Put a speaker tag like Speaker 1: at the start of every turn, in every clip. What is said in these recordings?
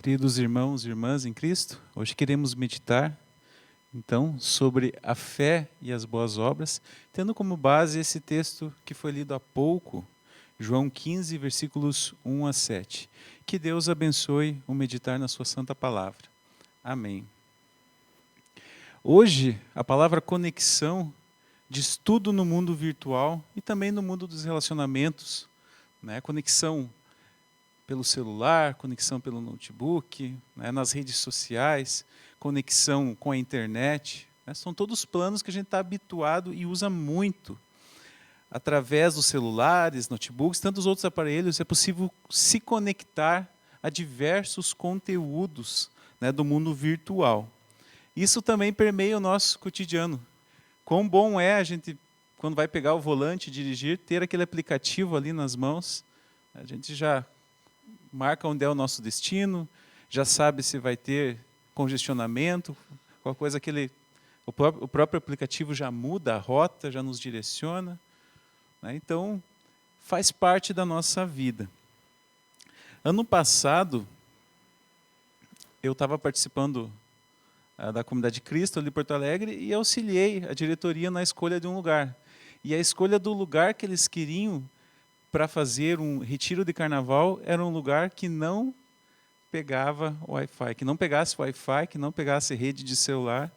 Speaker 1: Queridos irmãos e irmãs em Cristo, hoje queremos meditar, então, sobre a fé e as boas obras, tendo como base esse texto que foi lido há pouco, João 15, versículos 1 a 7. Que Deus abençoe o meditar na sua santa palavra. Amém. Hoje, a palavra conexão diz tudo no mundo virtual e também no mundo dos relacionamentos, né? Conexão pelo celular, conexão pelo notebook, né, nas redes sociais, conexão com a internet. Né, são todos planos que a gente está habituado e usa muito. Através dos celulares, notebooks, tantos outros aparelhos, é possível se conectar a diversos conteúdos, né, do mundo virtual. Isso também permeia o nosso cotidiano. Quão bom é a gente, quando vai pegar o volante e dirigir, ter aquele aplicativo ali nas mãos. A gente já marca onde é o nosso destino, já sabe se vai ter congestionamento, qualquer coisa, o próprio aplicativo já muda a rota, já nos direciona. Né? Então, faz parte da nossa vida. Ano passado, eu estava participando da Comunidade de Cristo, ali em Porto Alegre, e auxiliei a diretoria na escolha de um lugar. E a escolha do lugar que eles queriam para fazer um retiro de carnaval era um lugar que não pegava Wi-Fi, que não pegasse Wi-Fi, que não pegasse rede de celular.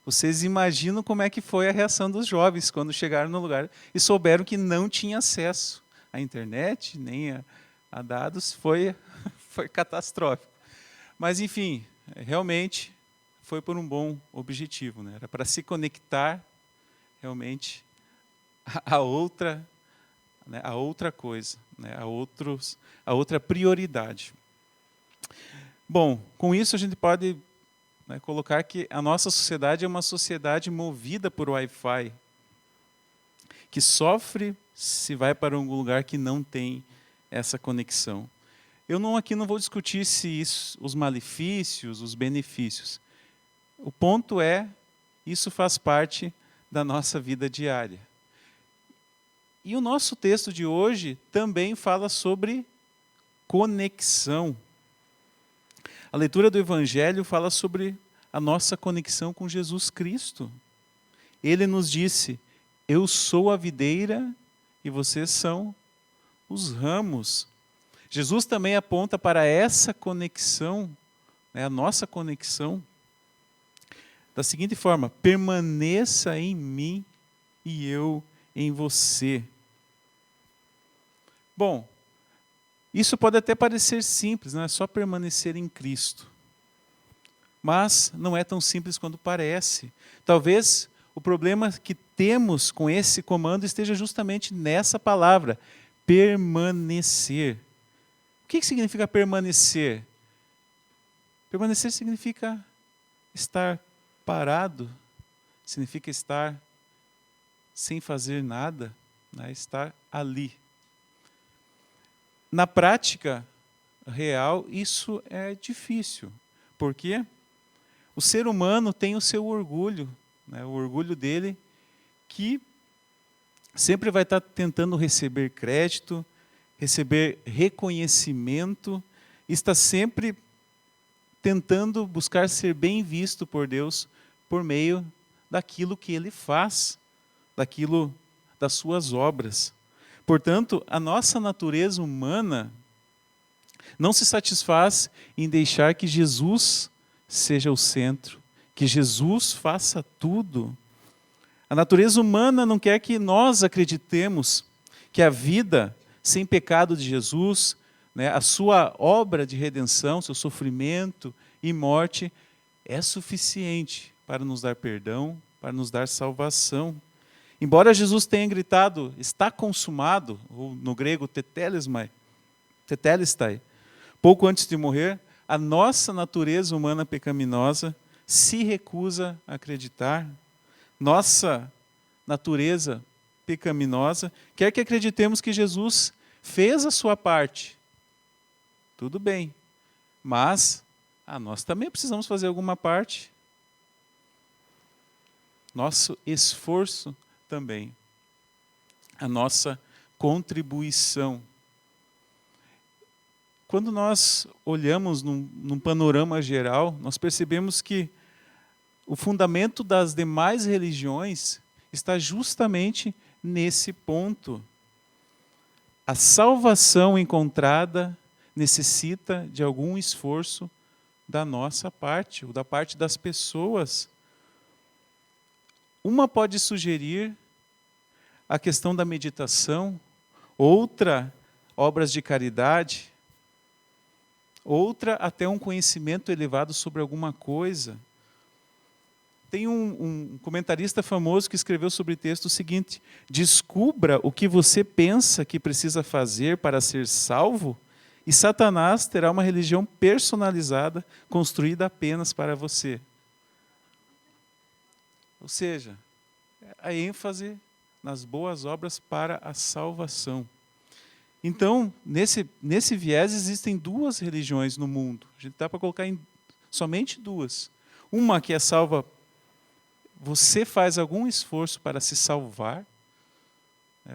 Speaker 1: Vocês imaginam como é que foi a reação dos jovens quando chegaram no lugar e souberam que não tinha acesso à internet, nem a dados, foi catastrófico. Mas, enfim, realmente foi por um bom objetivo, né? Era para se conectar realmente a outra, né, a outra coisa, né, a outra prioridade. Bom, com isso a gente pode, né, colocar que a nossa sociedade é uma sociedade movida por Wi-Fi, que sofre se vai para um lugar que não tem essa conexão. Eu aqui não vou discutir os malefícios, os benefícios. O ponto é, isso faz parte da nossa vida diária. E o nosso texto de hoje também fala sobre conexão. A leitura do Evangelho fala sobre a nossa conexão com Jesus Cristo. Ele nos disse, eu sou a videira e vocês são os ramos. Jesus também aponta para essa conexão, né, a nossa conexão, da seguinte forma, permaneça em mim e eu em você. Bom, isso pode até parecer simples, não é só permanecer em Cristo. Mas não é tão simples quanto parece. Talvez o problema que temos com esse comando esteja justamente nessa palavra, permanecer. O que significa permanecer? Permanecer significa estar parado, significa estar sem fazer nada, né? Estar ali. Na prática real, isso é difícil. Por quê? O ser humano tem o seu orgulho, né? O orgulho dele que sempre vai estar tentando receber crédito, receber reconhecimento, está sempre tentando buscar ser bem visto por Deus por meio daquilo que ele faz, das suas obras. Portanto, a nossa natureza humana não se satisfaz em deixar que Jesus seja o centro, que Jesus faça tudo. A natureza humana não quer que nós acreditemos que a vida sem pecado de Jesus, né, a sua obra de redenção, seu sofrimento e morte, é suficiente para nos dar perdão, para nos dar salvação. Embora Jesus tenha gritado, está consumado, ou no grego tetelestai, pouco antes de morrer, a nossa natureza humana pecaminosa se recusa a acreditar. Nossa natureza pecaminosa quer que acreditemos que Jesus fez a sua parte. Tudo bem, mas nós também precisamos fazer alguma parte. Nosso esforço também. A nossa contribuição. quando nós olhamos num panorama geral, nós percebemos que o fundamento das demais religiões está justamente nesse ponto. A salvação encontrada necessita de algum esforço da nossa parte, ou da parte das pessoas. Uma pode sugerir a questão da meditação, outra, obras de caridade, outra, até um conhecimento elevado sobre alguma coisa. Tem um comentarista famoso que escreveu sobre o texto o seguinte: descubra o que você pensa que precisa fazer para ser salvo, e Satanás terá uma religião personalizada, construída apenas para você. Ou seja, a ênfase nas boas obras para a salvação. Então, nesse viés, existem duas religiões no mundo. A gente dá para colocar somente duas. Uma que é salva, você faz algum esforço para se salvar,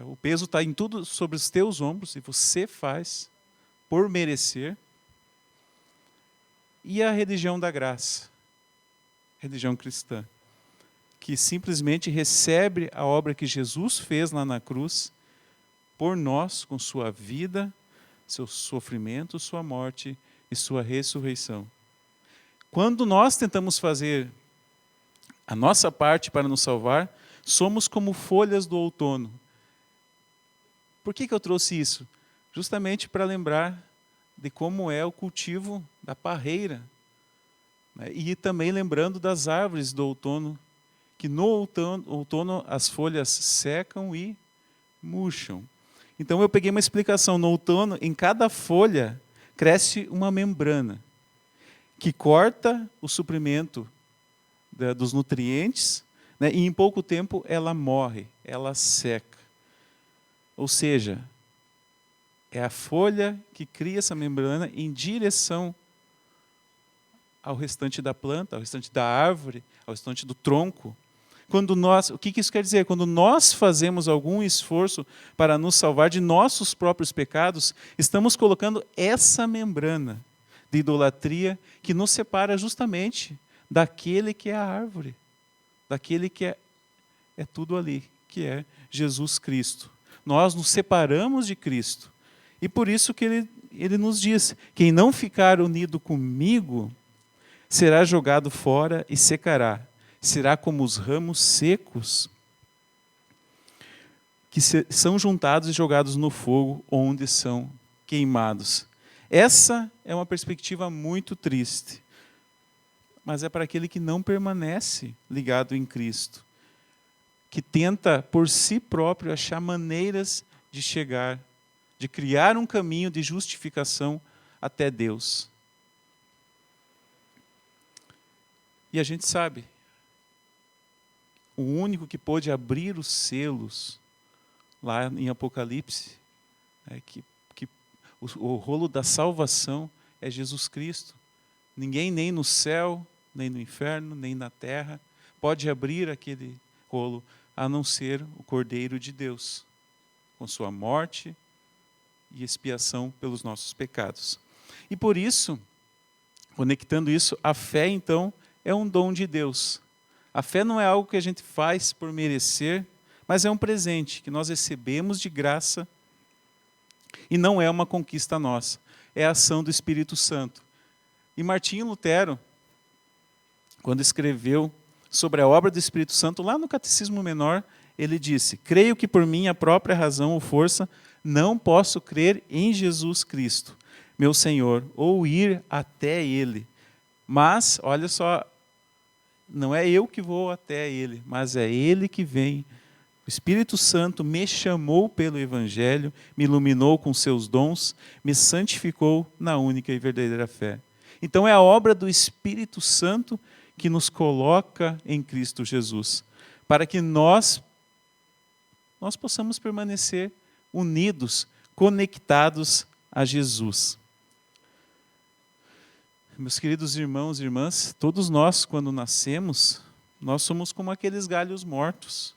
Speaker 1: o peso está em tudo sobre os teus ombros, e você faz por merecer. E a religião da graça, religião cristã, que simplesmente recebe a obra que Jesus fez lá na cruz, por nós, com sua vida, seu sofrimento, sua morte e sua ressurreição. Quando nós tentamos fazer a nossa parte para nos salvar, somos como folhas do outono. Por que eu trouxe isso? Justamente para lembrar de como é o cultivo da parreira, né? E também lembrando das árvores do outono, que no outono as folhas secam e murcham. Então eu peguei uma explicação. No outono, em cada folha, cresce uma membrana que corta o suprimento dos nutrientes, né, e em pouco tempo ela morre, ela seca. Ou seja, é a folha que cria essa membrana em direção ao restante da planta, ao restante da árvore, ao restante do tronco. O que isso quer dizer? Quando nós fazemos algum esforço para nos salvar de nossos próprios pecados, estamos colocando essa membrana de idolatria que nos separa justamente daquele que é a árvore, daquele que é tudo ali, que é Jesus Cristo. Nós nos separamos de Cristo. E por isso que ele nos diz: quem não ficar unido comigo será jogado fora e secará. Será como os ramos secos que são juntados e jogados no fogo, onde são queimados. Essa é uma perspectiva muito triste, mas é para aquele que não permanece ligado em Cristo, que tenta por si próprio achar maneiras de chegar, de criar um caminho de justificação até Deus. E a gente sabe, o único que pôde abrir os selos, lá em Apocalipse, que o rolo da salvação é Jesus Cristo. Ninguém, nem no céu, nem no inferno, nem na terra, pode abrir aquele rolo, a não ser o Cordeiro de Deus, com sua morte e expiação pelos nossos pecados. E por isso, conectando isso, a fé, então, é um dom de Deus. A fé não é algo que a gente faz por merecer, mas é um presente que nós recebemos de graça e não é uma conquista nossa, é a ação do Espírito Santo. E Martinho Lutero, quando escreveu sobre a obra do Espírito Santo, lá no Catecismo Menor, ele disse: creio que por minha própria razão ou força não posso crer em Jesus Cristo, meu Senhor, ou ir até Ele. Mas, olha só, não é eu que vou até Ele, mas é Ele que vem. O Espírito Santo me chamou pelo Evangelho, me iluminou com seus dons, me santificou na única e verdadeira fé. Então é a obra do Espírito Santo que nos coloca em Cristo Jesus, para que nós possamos permanecer unidos, conectados a Jesus. Meus queridos irmãos e irmãs, todos nós, quando nascemos, nós somos como aqueles galhos mortos,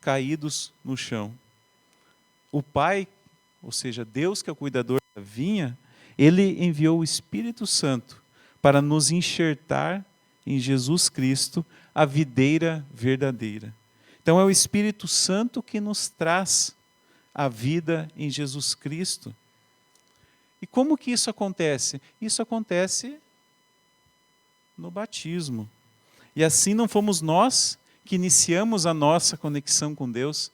Speaker 1: caídos no chão. O Pai, ou seja, Deus que é o cuidador da vinha, Ele enviou o Espírito Santo para nos enxertar em Jesus Cristo, a videira verdadeira. Então é o Espírito Santo que nos traz a vida em Jesus Cristo. E como que isso acontece? Isso acontece no batismo. E assim não fomos nós que iniciamos a nossa conexão com Deus,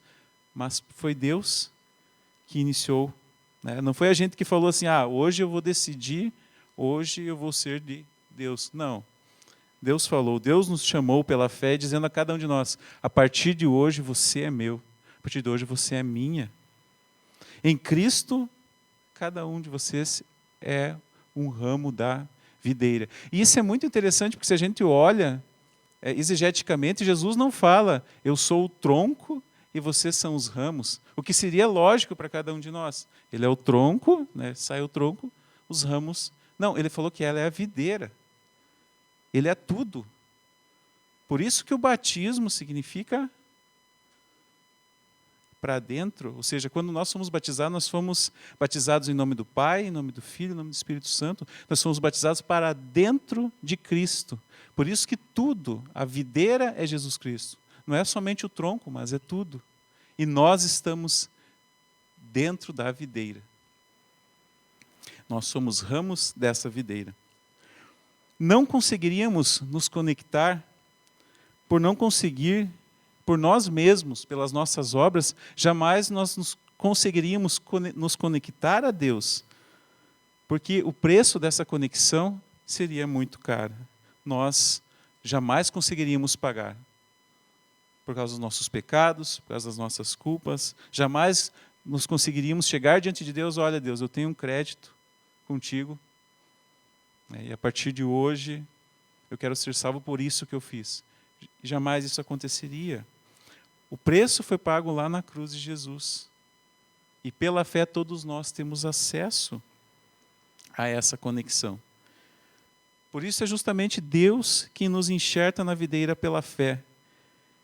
Speaker 1: mas foi Deus que iniciou. Né? Não foi a gente que falou assim, hoje eu vou decidir, hoje eu vou ser de Deus. Não. Deus falou, Deus nos chamou pela fé, dizendo a cada um de nós, a partir de hoje você é meu, a partir de hoje você é minha. Em Cristo, cada um de vocês é um ramo da videira. E isso é muito interessante, porque se a gente olha exegeticamente, Jesus não fala, eu sou o tronco e vocês são os ramos, o que seria lógico para cada um de nós. Ele é o tronco, né, sai o tronco, os ramos. Não, ele falou que ela é a videira. Ele é tudo. Por isso que o batismo significa para dentro, ou seja, quando nós fomos batizados, nós fomos batizados em nome do Pai, em nome do Filho, em nome do Espírito Santo, nós fomos batizados para dentro de Cristo. Por isso que tudo, a videira é Jesus Cristo. Não é somente o tronco, mas é tudo. E nós estamos dentro da videira. Nós somos ramos dessa videira. Não conseguiríamos nos conectar por não conseguir, por nós mesmos, pelas nossas obras, jamais nós conseguiríamos nos conectar a Deus, porque o preço dessa conexão seria muito caro. Nós jamais conseguiríamos pagar, por causa dos nossos pecados, por causa das nossas culpas, jamais nos conseguiríamos chegar diante de Deus, olha Deus, eu tenho um crédito contigo, e a partir de hoje, eu quero ser salvo por isso que eu fiz. Jamais isso aconteceria. O preço foi pago lá na cruz de Jesus. E pela fé todos nós temos acesso a essa conexão. Por isso é justamente Deus quem nos enxerta na videira pela fé.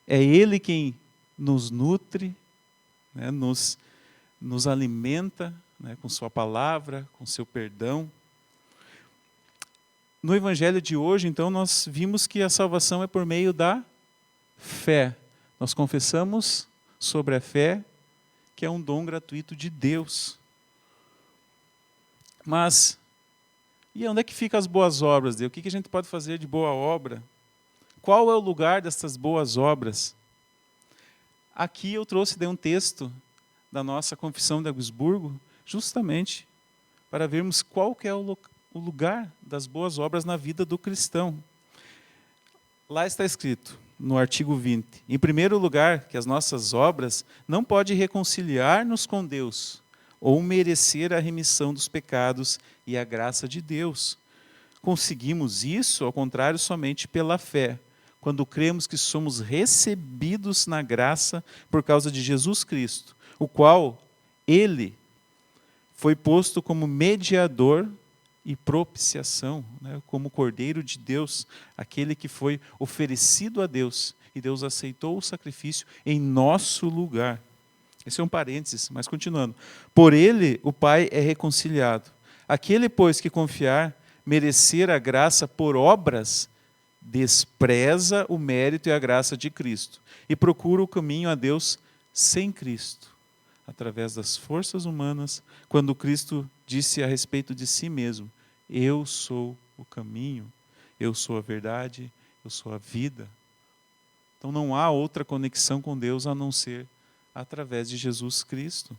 Speaker 1: É Ele quem nos nutre, né, nos alimenta, né, com sua palavra, com seu perdão. No Evangelho de hoje, então, nós vimos que a salvação é por meio da fé. Nós confessamos sobre a fé, que é um dom gratuito de Deus. Mas, e onde é que ficam as boas obras, Deus? O que a gente pode fazer de boa obra? Qual é o lugar dessas boas obras? Aqui eu trouxe um texto da nossa Confissão de Augsburgo, justamente para vermos qual que é o lugar das boas obras na vida do cristão. Lá está escrito, no artigo 20, em primeiro lugar, que as nossas obras não podem reconciliar-nos com Deus, ou merecer a remissão dos pecados e a graça de Deus. Conseguimos isso, ao contrário, somente pela fé, quando cremos que somos recebidos na graça por causa de Jesus Cristo, o qual Ele foi posto como mediador e propiciação, né, como Cordeiro de Deus, aquele que foi oferecido a Deus, e Deus aceitou o sacrifício em nosso lugar. Esse é um parênteses, mas continuando. Por ele o Pai é reconciliado. Aquele, pois, que confiar merecer a graça por obras, despreza o mérito e a graça de Cristo, e procura o caminho a Deus sem Cristo, através das forças humanas, quando Cristo disse a respeito de si mesmo, eu sou o caminho, eu sou a verdade, eu sou a vida. Então não há outra conexão com Deus a não ser através de Jesus Cristo.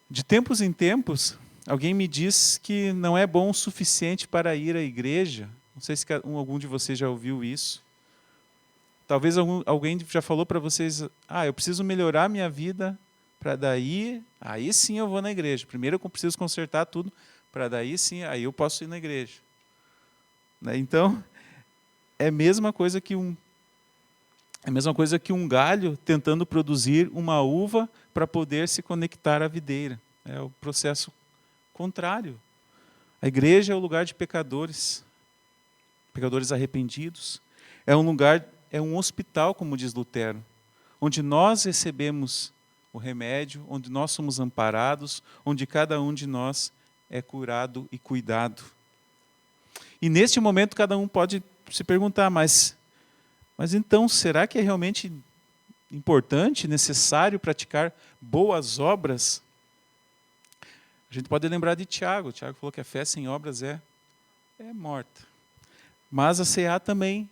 Speaker 1: De tempos em tempos, alguém me diz que não é bom o suficiente para ir à igreja. Não sei se algum de vocês já ouviu isso. Talvez alguém já falou para vocês, eu preciso melhorar minha vida para daí, aí sim eu vou na igreja. Primeiro eu preciso consertar tudo, para daí sim, aí eu posso ir na igreja. Então, é a mesma coisa que um galho tentando produzir uma uva para poder se conectar à videira. É o processo contrário. A igreja é o lugar de pecadores arrependidos. É um hospital, como diz Lutero, onde nós recebemos o remédio, onde nós somos amparados, onde cada um de nós é curado e cuidado. E neste momento cada um pode se perguntar, mas então será que é realmente importante, necessário praticar boas obras? A gente pode lembrar de Tiago. Tiago falou que a fé sem obras é morta. Mas a CA também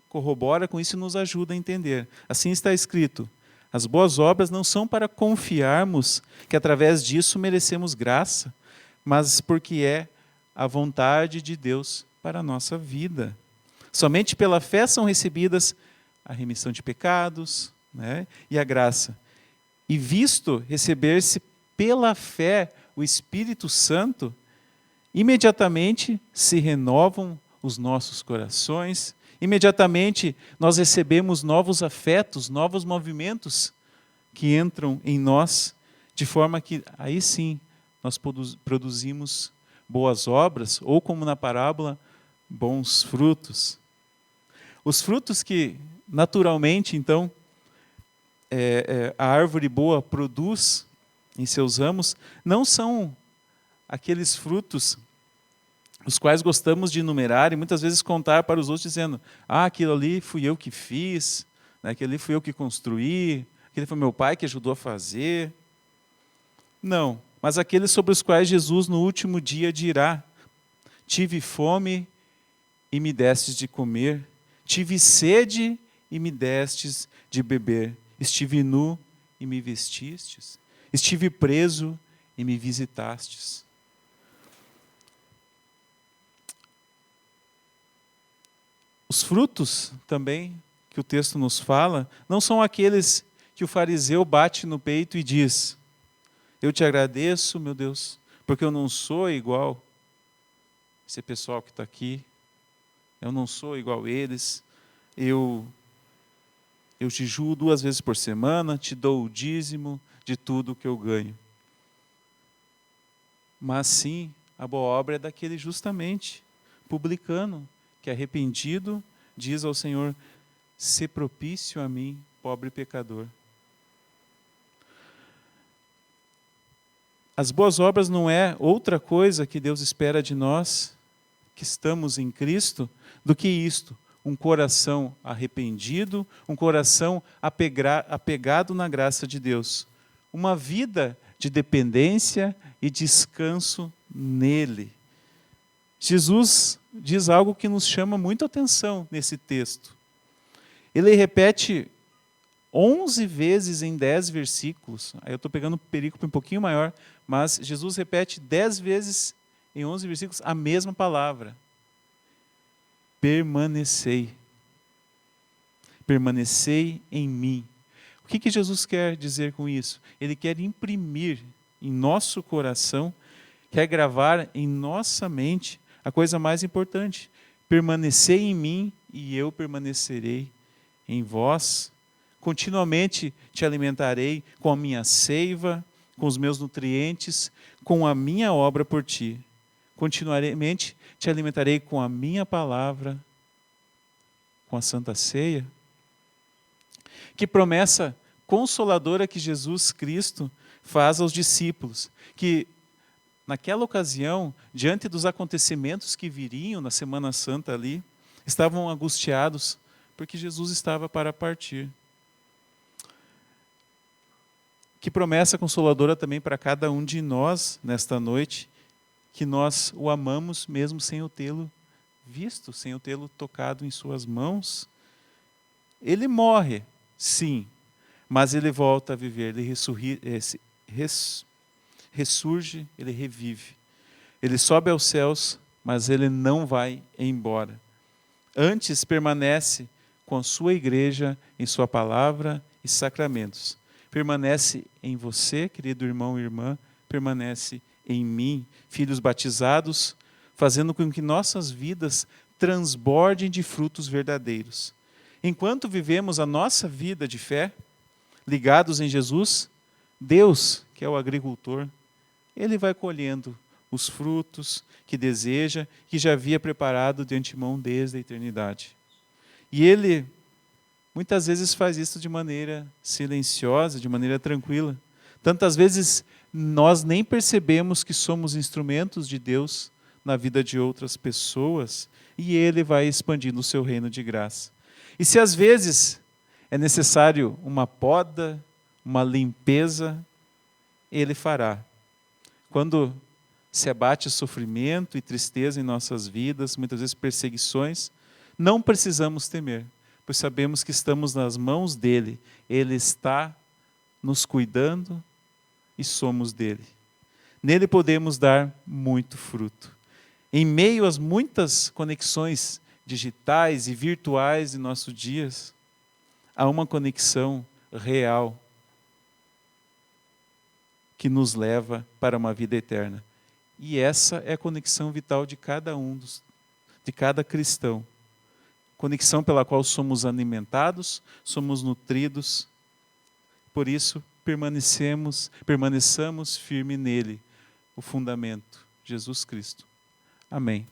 Speaker 1: corrobora com isso e nos ajuda a entender. Assim está escrito: as boas obras não são para confiarmos que através disso merecemos graça, mas porque é a vontade de Deus para a nossa vida. Somente pela fé são recebidas a remissão de pecados, né, e a graça. E visto receber-se pela fé o Espírito Santo, imediatamente se renovam os nossos corações, imediatamente nós recebemos novos afetos, novos movimentos que entram em nós, de forma que aí sim nós produzimos boas obras, ou como na parábola, bons frutos. Os frutos que naturalmente, então, a árvore boa produz em seus ramos, não são aqueles frutos os quais gostamos de enumerar e muitas vezes contar para os outros dizendo: aquilo ali fui eu que fiz, né, aquilo ali fui eu que construí, aquele foi meu pai que ajudou a fazer. Não, mas aqueles sobre os quais Jesus no último dia dirá: tive fome e me destes de comer, tive sede e me destes de beber, estive nu e me vestistes, estive preso e me visitastes. Os frutos também que o texto nos fala não são aqueles que o fariseu bate no peito e diz: eu te agradeço, meu Deus, porque eu não sou igual esse pessoal que está aqui, eu não sou igual eles, eu jejuo 2 vezes por semana, te dou o dízimo de tudo que eu ganho. Mas sim, a boa obra é daquele justamente publicano, que arrependido diz ao Senhor: sê propício a mim, pobre pecador. As boas obras não é outra coisa que Deus espera de nós, que estamos em Cristo, do que isto: um coração arrependido, um coração apegado na graça de Deus, uma vida de dependência e descanso nele. Jesus diz algo que nos chama muito a atenção nesse texto. Ele repete 11 vezes em 10 versículos. Aí eu estou pegando um perícope um pouquinho maior, mas Jesus repete 10 vezes em 11 versículos a mesma palavra: permanecei. Permanecei em mim. O que Jesus quer dizer com isso? Ele quer imprimir em nosso coração, quer gravar em nossa mente a coisa mais importante: permanecei em mim e eu permanecerei em vós. Continuamente te alimentarei com a minha seiva, com os meus nutrientes, com a minha obra por ti. Continuamente te alimentarei com a minha palavra, com a Santa Ceia. Que promessa consoladora que Jesus Cristo faz aos discípulos, que naquela ocasião, diante dos acontecimentos que viriam na Semana Santa ali, estavam angustiados, porque Jesus estava para partir. Que promessa consoladora também para cada um de nós nesta noite, que nós o amamos mesmo sem o tê-lo visto, sem o tê-lo tocado em suas mãos. Ele morre, sim, mas ele volta a viver, ele ressurge, ele revive. Ele sobe aos céus, mas ele não vai embora. Antes permanece com a sua igreja em sua palavra e sacramentos. Permanece em você, querido irmão e irmã, permanece em mim, filhos batizados, fazendo com que nossas vidas transbordem de frutos verdadeiros. Enquanto vivemos a nossa vida de fé, ligados em Jesus, Deus, que é o agricultor, Ele vai colhendo os frutos que deseja, que já havia preparado de antemão desde a eternidade. E Ele muitas vezes faz isso de maneira silenciosa, de maneira tranquila. Tantas vezes nós nem percebemos que somos instrumentos de Deus na vida de outras pessoas e Ele vai expandindo o seu reino de graça. E se às vezes é necessário uma poda, uma limpeza, Ele fará. Quando se abate sofrimento e tristeza em nossas vidas, muitas vezes perseguições, não precisamos temer, pois sabemos que estamos nas mãos dEle. Ele está nos cuidando e somos dEle. Nele podemos dar muito fruto. Em meio às muitas conexões digitais e virtuais de nossos dias, há uma conexão real que nos leva para uma vida eterna. E essa é a conexão vital de cada de cada cristão. Conexão pela qual somos alimentados, somos nutridos. Por isso, permaneçamos firme nele, o fundamento, Jesus Cristo. Amém.